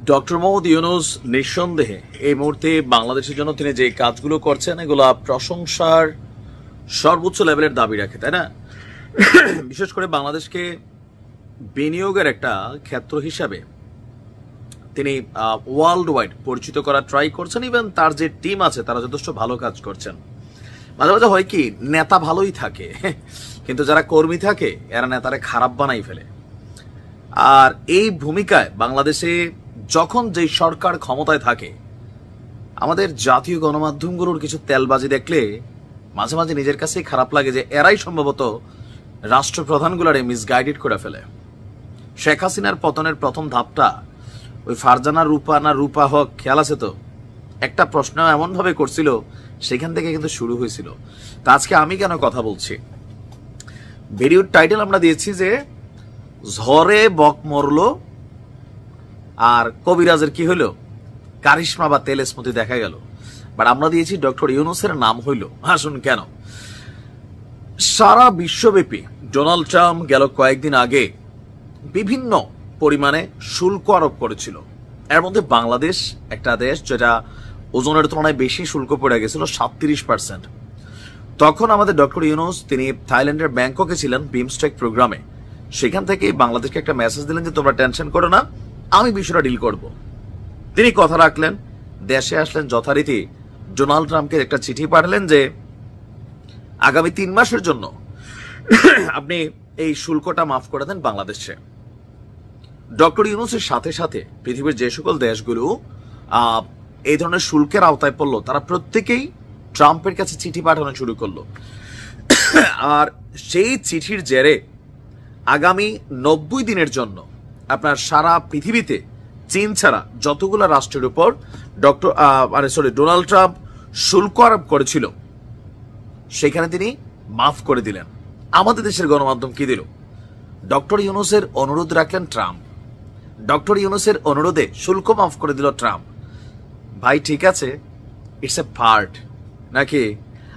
Doctor Mohammad Yunus নিঃসন্দেহে এই মুহূর্তে বাংলাদেশের জন্য তিনি যে কাজগুলো করছেন এগুলো প্রশংসার সর্বোচ্চ লেভেলের দাবি রাখে, তাই না? বিশেষ করে বাংলাদেশকে বিনিয়োগের একটা ক্ষেত্র হিসাবে তিনি ওয়ার্ল্ড ওয়াইড পরিচিত করার ট্রাই করছেন। ইভেন তার যে টিম আছে তারা যথেষ্ট ভালো কাজ করছেন। মাঝে মাঝে হয় কি, নেতা ভালোই থাকে কিন্তু যারা কর্মী থাকে এরা নেতারে খারাপ বানাই ফেলে। আর এই ভূমিকায় বাংলাদেশে যখন যেই সরকার ক্ষমতায় থাকে আমাদের জাতীয় গণমাধ্যমগুলোর কিছু তেলবাজি দেখলে মাঝে মাঝে নিজের কাছেই খারাপ লাগে যে এরাই সম্ভবত রাষ্ট্রপ্রধানগুলারে মিসগাইডেড করে ফেলে। শেখ হাসিনার পতনের প্রথম ধাপটা ওই ফারজানা রূপা না রূপা হক খেয়াল আছে তো? একটা প্রশ্ন এমন ভাবে করছিল, সেখান থেকে কিন্তু শুরু হয়েছিল। তা আজকে আমি কেন কথা বলছি, ভিডিওর টাইটেল আমরা দিয়েছি যে ঝড়ে বক মরলো আর কবিরাজের কি হইল, কারিশমা বা তেল স্মৃতি দেখা গেল। বাট আমরা দিয়েছি ডক্টর ইউনূসের নাম হইল। আসুন কেন, সারা বিশ্বব্যাপী ডোনাল্ড ট্রাম্প গেল কয়েকদিন আগে বিভিন্ন পরিমাণে শুল্ক আরোপ করেছিল। এর মধ্যে বাংলাদেশ একটা দেশ যেটা ওজনের তুলনায় বেশি শুল্ক পড়ে গেছিল, 37%। তখন আমাদের ডক্টর ইউনূস তিনি থাইল্যান্ডের ব্যাংককে ছিলেন বিমস্টেক প্রোগ্রামে। সেখান থেকে বাংলাদেশকে একটা মেসেজ দিলেন যে তোমরা টেনশন করো না, আমি বিষয়টা ডিল করব। তিনি কথা রাখলেন, দেশে আসলেন, যথারীতি ডোনাল্ড ট্রাম্পকে একটা চিঠি পাঠালেন যে আগামী 3 মাসের জন্য আপনি এই শুল্কটা মাফ করে দেন বাংলাদেশে। ডক্টর ইউনূসের সাথে সাথে পৃথিবীর যে সকল দেশগুলো এই ধরনের শুল্কের আওতায় পড়লো তারা প্রত্যেকেই ট্রাম্পের কাছে চিঠি পাঠানো শুরু করলো। আর সেই চিঠির জেরে আগামী 90 দিনের জন্য আপনার সারা পৃথিবীতে চীন ছাড়া যতগুলো রাষ্ট্রের উপর ডোনাল্ড ট্রাম্প শুল্ক আরোপ করেছিল সেখানে তিনি মাফ করে দিলেন। আমাদের দেশের গণমাধ্যম কি দিল, ডক্টর ইউনূসের অনুরোধ রাখলেন ট্রাম্প, ডক্টর ইউনূসের অনুরোধে শুল্ক মাফ করে দিল ট্রাম্প। ভাই ঠিক আছে, ইটস এ পার্ট নাকি?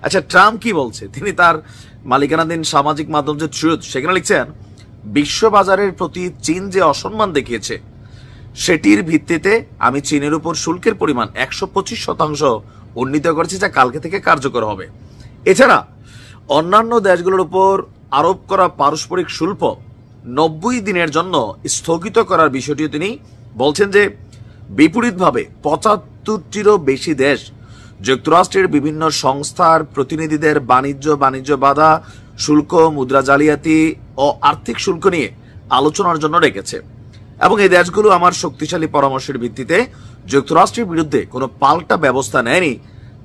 আচ্ছা, ট্রাম্প কি বলছে? তিনি তার মালিকানাধীন সামাজিক মাধ্যম যে ট্রুথ, সেখানে লিখছেন বিশ্ববাজারের প্রতি চীন যে অসম্মান দেখিয়েছে সেটির ভিত্তিতে আমি চীনের উপর শুল্কের পরিমাণ 125% উন্নীত করেছি, যা কালকে থেকে কার্যকর হবে। এছাড়া অন্যান্য দেশগুলোর উপর আরোপ করা পারস্পরিক শুল্ক 90 দিনের জন্য স্থগিত করার বিষয়টিও তিনি বলছেন যে বিপরীতভাবে 75টিরও বেশি দেশ যুক্তরাষ্ট্রের বিভিন্ন সংস্থার প্রতিনিধিদের বাণিজ্য বাধা, শুল্ক, মুদ্রা জালিয়াতি ও আর্থিক শুল্ক নিয়ে আলোচনার জন্য রেখেছে এবং এই দেশগুলো আমার শক্তিশালী পরামর্শের ভিত্তিতে যুক্তরাষ্ট্রের বিরুদ্ধে কোনো পাল্টা ব্যবস্থা নেয়নি,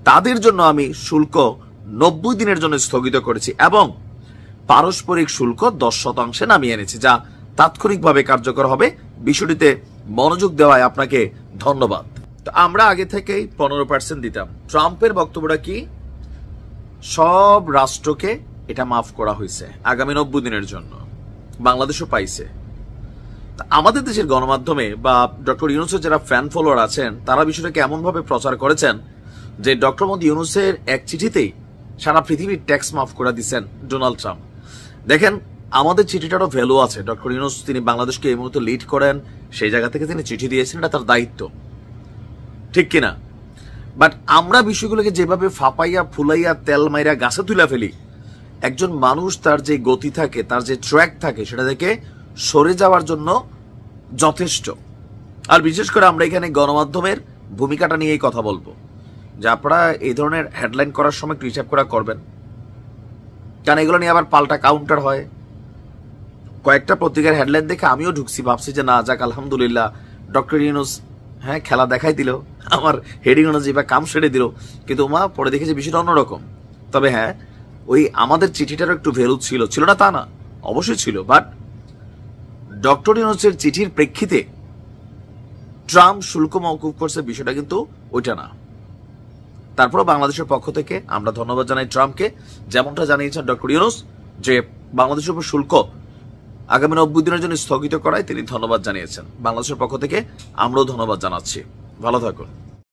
তাদের জন্য আমি শুল্ক 90 দিনের জন্য স্থগিত করেছি এবং পারস্পরিক শুল্ক 10% নামিয়ে এনেছি, যা তাৎক্ষণিকভাবে কার্যকর হবে। বিষয়টিতে মনোযোগ দেওয়ায় আপনাকে ধন্যবাদ। তো আমরা আগে থেকেই 15% দিতাম। ট্রাম্পের বক্তব্যটা কি, সব রাষ্ট্রকে এটা মাফ করা হয়েছে আগামী 90 দিনের জন্য, বাংলাদেশও পাইছে। আমাদের দেশের গণমাধ্যমে বা ডক্টর ইউনূসের যারা ফ্যান ফলোয়ার আছেন তারা বিষয়টাকে এমন ভাবে প্রচার করেছেন যে ডক্টর মোহাম্মদ ইউনূসের এক চিঠিতেই সারা পৃথিবীর ট্যাক্স মাফ করে দিচ্ছেন ডোনাল্ড ট্রাম্প। দেখেন, আমাদের চিঠিটারও ভ্যালু আছে। ডক্টর ইউনূস তিনি বাংলাদেশকে এই মুহূর্তে লিড করেন, সেই জায়গা থেকে তিনি চিঠি দিয়েছেন, এটা তার দায়িত্ব, ঠিক কিনা? বাট আমরা বিষয়গুলোকে যেভাবে ফাপাইয়া ফুলাইয়া তেল মাইরা গাছে তুলে ফেলি, একজন মানুষ তার যে গতি থাকে, তার যে ট্র্যাক থাকে, সেটা থেকে সরে যাওয়ার জন্য যথেষ্ট। আর বিশেষ করে আমরা এখানে গণমাধ্যমের ভূমিকাটা নিয়েই কথা বলবো, যে আপনারা এই ধরনের হেডলাইন করার সময় একটু হিসাব করা করবেন, কারণ এগুলো নিয়ে আবার পাল্টা কাউন্টার হয়। কয়েকটা পত্রিকার হেডলাইন দেখে আমিও ঢুকছি, ভাবছি যে না যাক আলহামদুলিল্লাহ ডক্টর ইউনূস খেলা দেখাই দিল, আমার হেডিং অনুযায়ী বা কাম সেরে দিল, কিন্তু পরে দেখেছি বিষয়টা অন্যরকম। তবে হ্যাঁ, ওই আমাদের চিঠিটারও একটু ভ্যালু ছিল না তা না, অবশ্যই ছিল। বাট ডক্টর ইউনূসের চিঠির প্রেক্ষিতে ট্রাম্প শুল্ক মওকুফ করছে বিষয়টা কিন্তু ওইটা না। তারপরও বাংলাদেশের পক্ষ থেকে আমরা ধন্যবাদ জানাই ট্রাম্পকে, যেমনটা জানিয়েছেন ডক্টর ইউনূস যে বাংলাদেশের উপর শুল্ক আগামী 90 দিনের জন্য স্থগিত করায় তিনি ধন্যবাদ জানিয়েছেন। বাংলাদেশের পক্ষ থেকে আমরাও ধন্যবাদ জানাচ্ছি। ভালো থাকুন।